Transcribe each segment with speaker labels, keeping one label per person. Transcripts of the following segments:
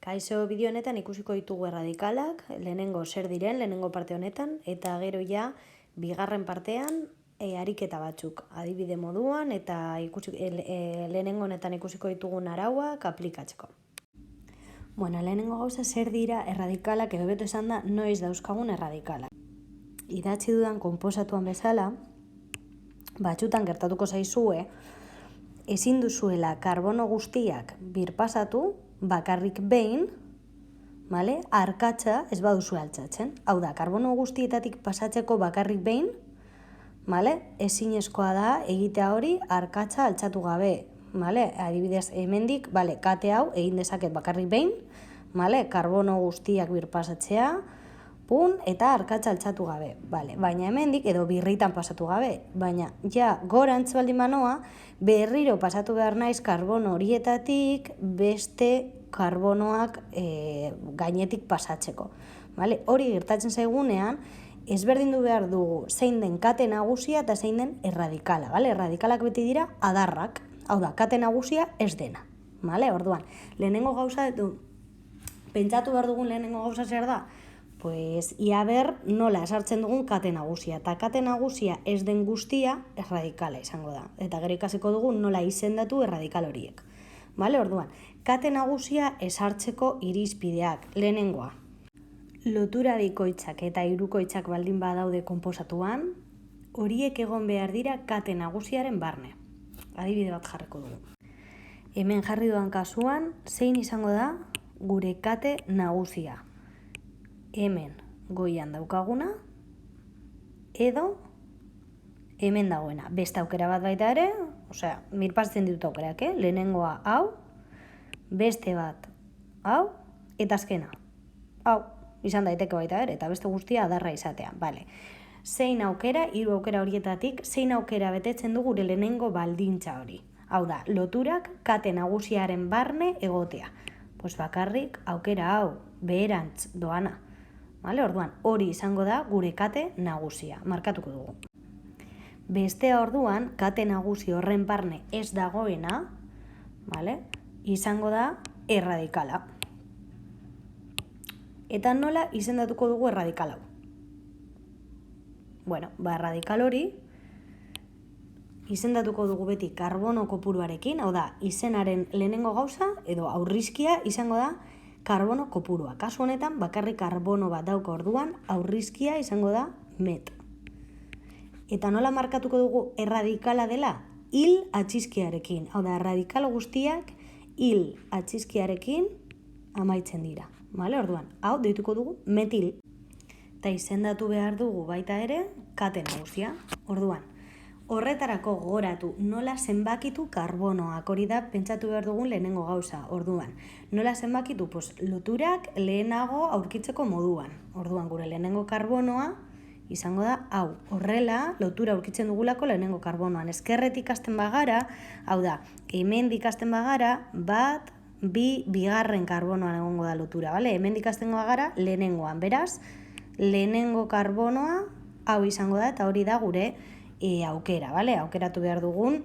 Speaker 1: Kaixo, bideo honetan ikusiko ditugu erradikalak, lehenengo zer diren, lehenengo parte honetan, eta gero ja, bigarren partean, ariketa batzuk, adibide moduan, eta lehenengo honetan ikusiko ditugun arauak aplikatzeko. Bueno, lehenengo gauza zer dira erradikalak, edo beto esan da, noiz dauzkagun erradikalak. Idatzi dudan konposatuan bezala, batzutan gertatuko zaizue, ezin duzuela karbono guztiak birpasatu, bakarrik behin, arkatza ez baduzu altxatzen. Hau da, karbono guztietatik pasatzeko bakarrik behin, ezinezkoa da egitea hori arkatza altxatu gabe. Adibidez, hemendik, kate hau egin dezaket bakarrik behin, karbono guztiak birpasatzea, eta arkatza altxatu gabe. Baina hemendik, edo birritan pasatu gabe, baina ja gorantz baldin banoa, berriro pasatu behar naiz karbono horietatik beste karbonoak gainetik pasatzeko. Hori gertatzen zaigunean, ezberdindu behar dugu zein den kate nagusia eta zein den erradikala. Erradikalak beti dira adarrak, hau da, kate nagusia ez dena. Orduan, lehenengo gauza, pentsatu behar dugun lehenengo gauza zer da? Pues, ia ber nola esartzen dugun kate nagusia. Eta kate nagusia ez den guztia erradikala izango da. Eta gero ikasiko dugu nola izendatu erradikal horiek. Orduan, kate nagusia esartzeko irizpideak. Lehenengoa, lotura bikoitzak eta hirukoitzak baldin badaude konposatuan, horiek egon behar dira kate nagusiaren barne. Adibide bat jarriko dugu. Hemen jarri dudan kasuan, zein izango da gure kate nagusia. Hemen goian daukaguna, edo hemen dagoena. Beste aukera bat baita ere, birpatzen ditut aukerak, lehenengoa hau, beste bat hau, eta azkena. Hau, izan daiteke baita ere, eta beste guztia adarra izatea. Zein aukera, hiru aukera horietatik, zein aukera betetzen du gure lehenengo baldintza hori. Hau da, loturak kate nagusiaren barne egotea. Bakarrik aukera hau, beherantz doana. Orduan, hori izango da gure kate nagusia, markatuko dugu. Bestea orduan, kate nagusi horren barne ez dagoena, izango da erradikala. Eta nola izendatuko dugu erradikal hau? Erradikal hori izendatuko dugu beti karbono kopuruarekin, hau da, izenaren lehenengo gauza, edo aurrizkia izango da karbono kopurua. Kasu honetan, bakarrik karbono bat dauka orduan, aurrizkia izango da met. Eta nola markatuko dugu erradikala dela? Hil atxizkiarekin. Hau da, erradikal guztiak hil atxizkiarekin amaitzen dira. Orduan, hau deituko dugu metil. Eta izendatu behar dugu baita ere kate nagusia. Orduan, horretarako gogoratu nola zenbakitu karbonoak, hori da pentsatu behar dugun lehenengo gauza. Orduan, nola zenbakitu? Loturak lehenago aurkitzeko moduan. Orduan, gure lehenengo karbonoa izango da hau. Horrela, lotura aurkitzen dugulako lehenengo karbonoan. Ezkerretik hasten bagara, hau da, hemendik hasten bagara, bat, bigarren karbonoan egongo da lotura. Hemendik hasten bagara lehenengoan. Beraz, lehenengo karbonoa hau izango da, eta hori da gure aukera, aukeratu behar dugun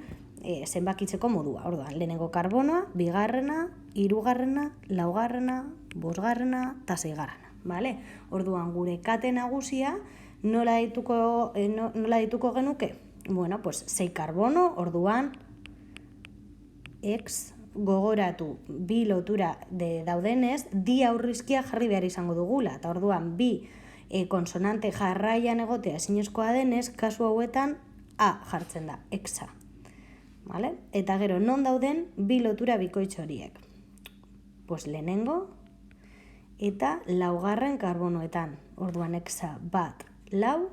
Speaker 1: zenbakitzeko modua. Orduan, lehenengo karbonoa, bigarrena, hirugarrena, laugarrena, bosgarrena eta seigarrena. Orduan, gure kate nagusia nola dituko genuke? 6 karbono, orduan, X gogoratu bi lotura daudenez, di aurrizkia jarri behar izango dugula. Eta orduan, bi konsonante jarraian egotea ezinezkoa denez, kasu hauetan A jartzen da, Xa. Eta gero, non dauden bi lotura bikoitz horiek? Lehenengo eta laugarren karbonoetan. Orduan, Xa bat, lau,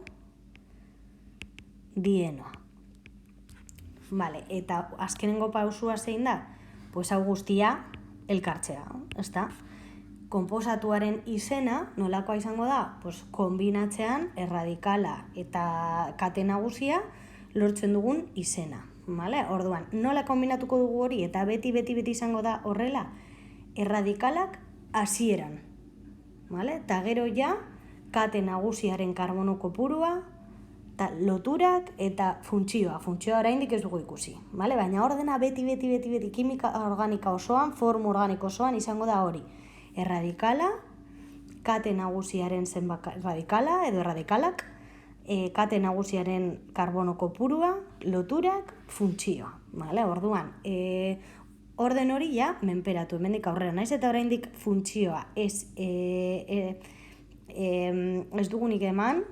Speaker 1: dienoa. Eta azkenengo pausua zein da? Hau guztia elkartzea, ezta? Konposatuaren izena nolakoa izango da? Kombinatzean erradikala eta kate nagusia lortzen dugun izena. Orduan, nola kombinatuko dugu hori eta beti izango da horrela? Erradikalak hasieran. Eta gero ja, kate nagusiaren karbono kopurua, loturak eta funtzioa. Funtzioa oraindik ez dugu ikusi. Baina ordena beti kimika organika osoan, formu organiko osoan izango da hori. erradikala, kate nagusiaren zenbat radikala edo erradikalak, kate nagusiaren karbono kopurua, loturak, funtzioa. Vale? Orduan, orden hori ja menperatu, hemendik aurrera naiz eta oraindik funtzioa ez dugunik eman,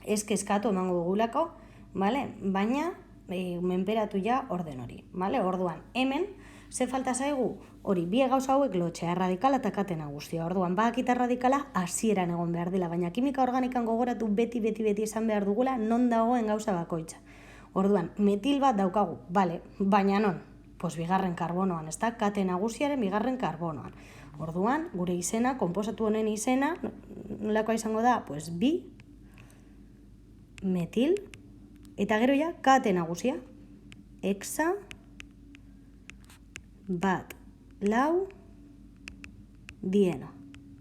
Speaker 1: ez kezkatu emango dugulako, vale? Baina menperatu ja orden hori. Vale? Orduan, hemen, ze falta zaigu? Hori, bi gauza hauek lotzea, erradikala eta kate nagusia. Orduan, badakit erradikala hasieran egon behar dela, baina kimika organikan gogoratu beti esan behar dugula non dagoen gauza bakoitza. Orduan, metil bat daukagu, bale, baina non? Pues bigarren karbonoan, ez da? Kate nagusiaren bigarren karbonoan. Orduan, gure izena, konposatu honen izena, nolakoa izango da? Pues bi, metil, eta gero ja, kate nagusia. Hexa, bat, lau, dieno.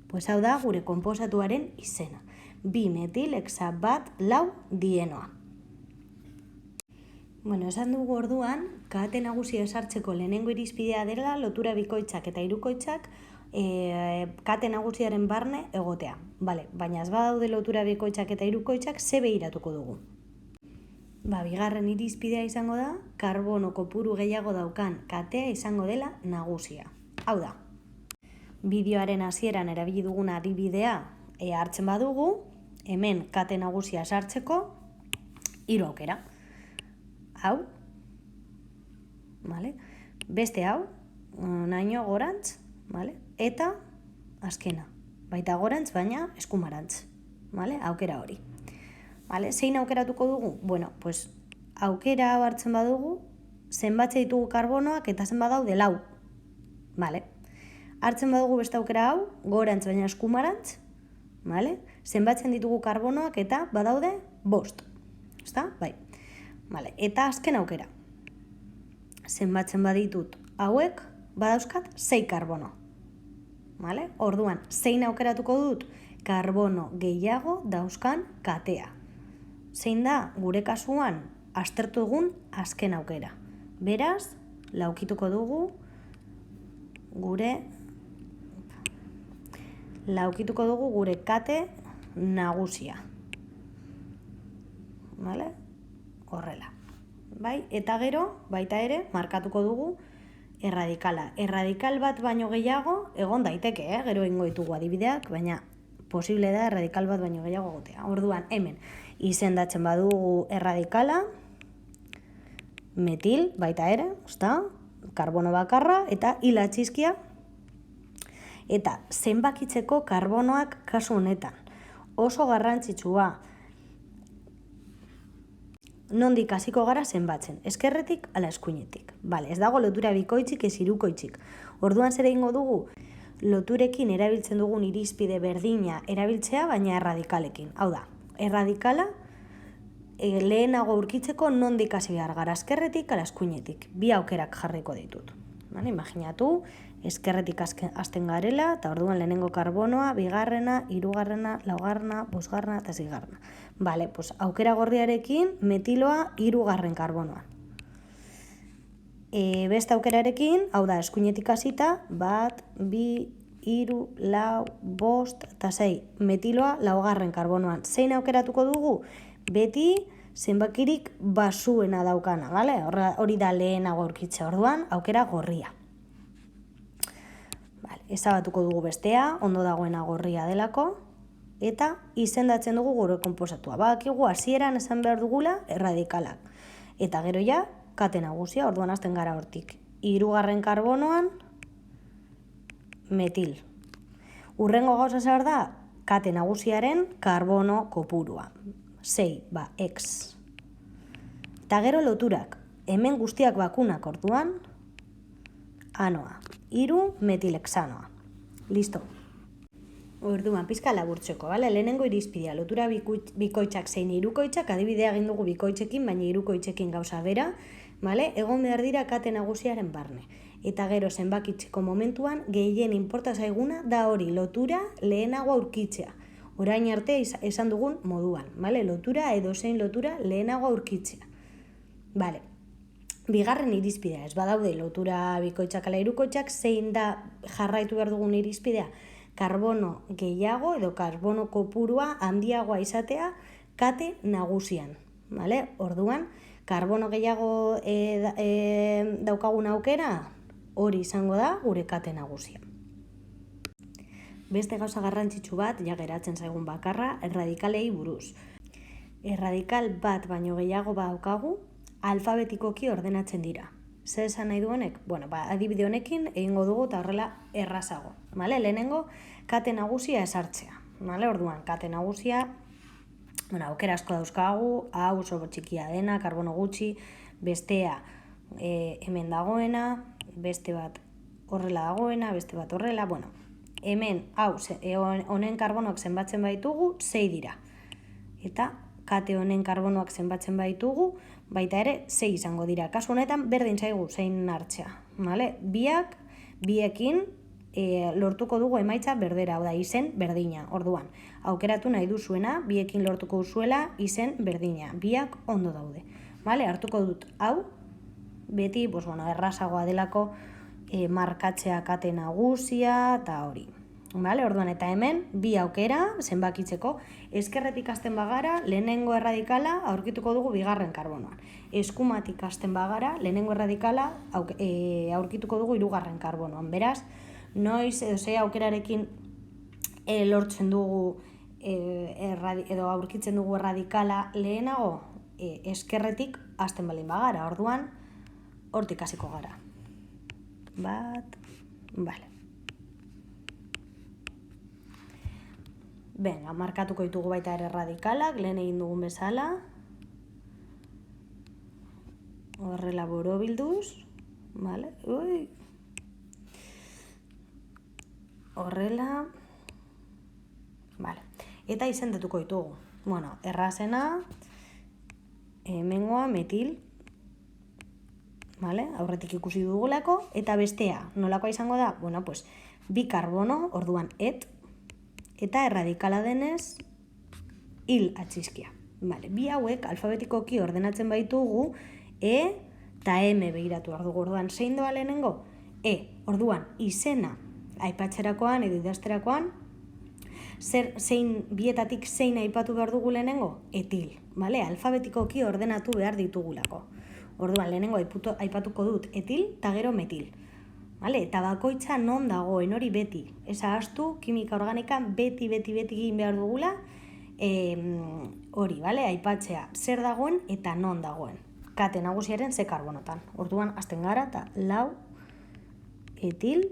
Speaker 1: Pues hau da gure konposatuaren izena. Bi metil, hexa, bat, lau, dienoa. Bueno, esan dugu orduan, kate nagusia sartzeko lehenengo irizpidea dela lotura bikoitzak eta hirukoitzak kate nagusiaren barne egotea. Vale, baina ez badaude lotura bikoitzak eta hirukoitzak ze behiratuko dugu. Bigarren irizpidea izango da, karbono kopuru gehiago daukan katea izango dela nagusia. Hau da, bideoaren hasieran erabili dugun adibidea hartzen badugu, hemen kate nagusia sartzeko 3 aukera. Hau, vale? Beste hau, naino gorantz, vale? Eta azkena, baita gorantz, baina eskumarantz, vale? Aukera hori. Vale? Zein aukeratuko dugu? Bueno, pues aukera hau hartzen badugu, zenbatze ditugu karbonoak eta zenbat daude 4. Vale? Hartzen badugu beste aukera hau, gorantz baina eskumarantz, vale? Zenbatzen ditugu karbonoak eta badaude 5. Ezta? Bai. Vale. Eta azken aukera. Zenbatzen baditut hauek, badauzkat 6 karbono. Vale? Orduan, zein aukeratuko dut? Karbono gehiago dauzkan katea. Zein da, gure kasuan, aztertu egun azken aukera. Beraz, laukituko dugu gure kate nagusia. Vale? Horrela. Bai? Eta gero, baita ere, markatuko dugu erradikala. Erradikal bat baino gehiago, egon daiteke, gero ingo ditugu adibideak, baina posible da erradikal bat baino gehiago egotea. Orduan, hemen, izendatzen badugu erradikala, metil, baita ere, karbono bakarra, eta hila txizkia, eta zenbakitzeko karbonoak kasu honetan. Oso garrantzitsua, nondik hasiko gara zenbatzen, eskerretik ala eskuinetik. Vale, ez dago lotura bikoitzik ez hirukoitzik. Orduan zer egingo dugu? Loturekin erabiltzen dugun irizpide berdina erabiltzea, baina erradikalekin. Hau da, erradikala lehenago aurkitzeko nondik hasi behar gara, eskerretik ala eskuinetik. Bi aukerak jarriko ditut. Vale, imaginatu, eskerretik hasten garela, eta orduan lehenengo karbonoa, bigarrena, hirugarrena, laugarrena, bosgarrena eta seigarrena. Vale, pues aukera gorriarekin metiloa 3. karbonoan. Beste aukerarekin, hau da, eskuinetik hasita, 1, 2, 3, 4, 5 eta 6. Metiloa 4. karbonoan. Zein aukeratuko dugu? Beti zenbakirik basuena daukana, vale? Hori da lehenago aurkitzea, orduan, aukera gorria. Vale, ezabatuko dugu bestea, ondo dagoena gorria delako, eta izendatzen dugu gure konposatua. Badakigu hasieran esan behar dugula erradikalak. Eta gero ja, kate nagusia, orduan hasten gara hortik. 3. karbonoan, metil. Urrengo gauza zer da, kate nagusiaren karbono kopurua. 6, X. Eta gero loturak, hemen guztiak bakunak orduan, anoa. 3 metilexanoa. Listo. Orduan, pizka laburtzeko, bale? Lehenengo irizpidea, lotura bikoitzak zein hirukoitzak, adibidea egin dugu bikoitzekin, baina hirukoitzekin gauza bera, bale? Egon behar dira kate nagusiaren barne. Eta gero zenbakitzeko momentuan, gehien inporta zaiguna da hori, lotura lehenago aurkitzea. Orain arte esan dugun moduan, bale? Lotura edo zein lotura lehenago aurkitzea. Bale. Bigarren irizpidea, ez badaude lotura bikoitzak ala hirukoitzak, zein da jarraitu behar dugun irizpidea, karbono gehiago edo karbono kopurua handiagoa izatea kate nagusian. Vale? Orduan, karbono gehiago daukagun aukera, hori izango da gure kate nagusia. Beste gauza garrantzitsu bat, ja geratzen zaigun bakarra, erradikalei buruz. Erradikal bat baino gehiago daukagu, alfabetikoki ordenatzen dira. Zer esan nahi du honek? Bueno, adibide honekin egingo dugu eta horrela errazago. Vale? Lehenengo, kate nagusia esartzea. Vale? Orduan, kate nagusia, aukera asko dauzkagu, hau oso txikia dena, karbono gutxi, bestea hemen dagoena, beste bat horrela dagoena, beste bat horrela, hemen, hau, honen karbonoak zenbatzen baitugu, 6 dira. Eta kate honen karbonoak zenbatzen baitugu, baita ere 6 izango dira. Kasu honetan berdin zaigu zein hartzea. Vale? Biekin lortuko dugu emaitza berdera, hau da, izen berdina. Orduan, aukeratu nahi duzuena, biekin lortuko duzuela izen berdina. Biak ondo daude. Vale? Hartuko dut hau, beti errazagoa delako markatzea kate nagusia eta hori. Vale? Orduan, eta hemen, bi aukera zenbakitzeko, ezkerretik hasten bagara, lehenengo erradikala aurkituko dugu bigarren karbonoan. Eskumatik hasten bagara, lehenengo erradikala aurkituko dugu hirugarren karbonoan. Beraz, noiz edo ze aukerarekin lortzen dugu edo aurkitzen dugu erradikala lehenago, ezkerretik hasten baldin bagara. Orduan, hortik hasiko gara. Vale. Venga, markatuko ditugu baita ere erradikalak, lehen egin dugun bezala. Horrela borobilduz. Vale? Horrela. Vale. Eta izendatuko ditugu. Errazena, hemengoa metil. Vale? Aurretik ikusi dugulako. Eta bestea, nolakoa izango da? Bi karbono, orduan et. Eta erradikala denez, hil atxizkia. Vale. Bi hauek alfabetikoki ordenatzen baitugu, E eta M begiratu behar dugu. Orduan, zein doa lehenengo? E. Orduan, izena aipatzerakoan edo idazterakoan, bietatik zein aipatu behar dugu lehenengo? Etil. Vale? Alfabetikoki ordenatu behar ditugulako. Orduan, lehenengo aipatuko dut etil eta gero metil. Vale? Eta bakoitza non dagoen hori beti. Ez ahaztu, kimika organikan beti egin behar dugula hori, vale? Aipatzea zer dagoen eta non dagoen. Kate nagusiaren ze karbonotan. Orduan, hasten gara eta 4 etil,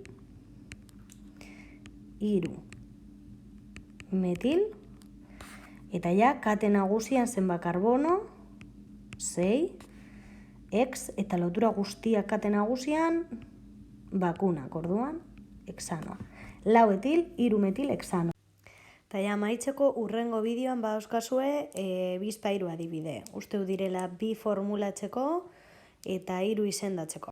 Speaker 1: 3 metil, eta ja, kate nagusian zenba karbono, 6, X, eta lotura guztiak kate nagusian, bakunak, orduan, hexanoa. 4 etil, 3 metil, hexanoa. Eta ja, maitzeko urrengo bideoan badauzkazue bizpahiru adibide. Uste direla 2 formulatzeko eta 3 izendatzeko.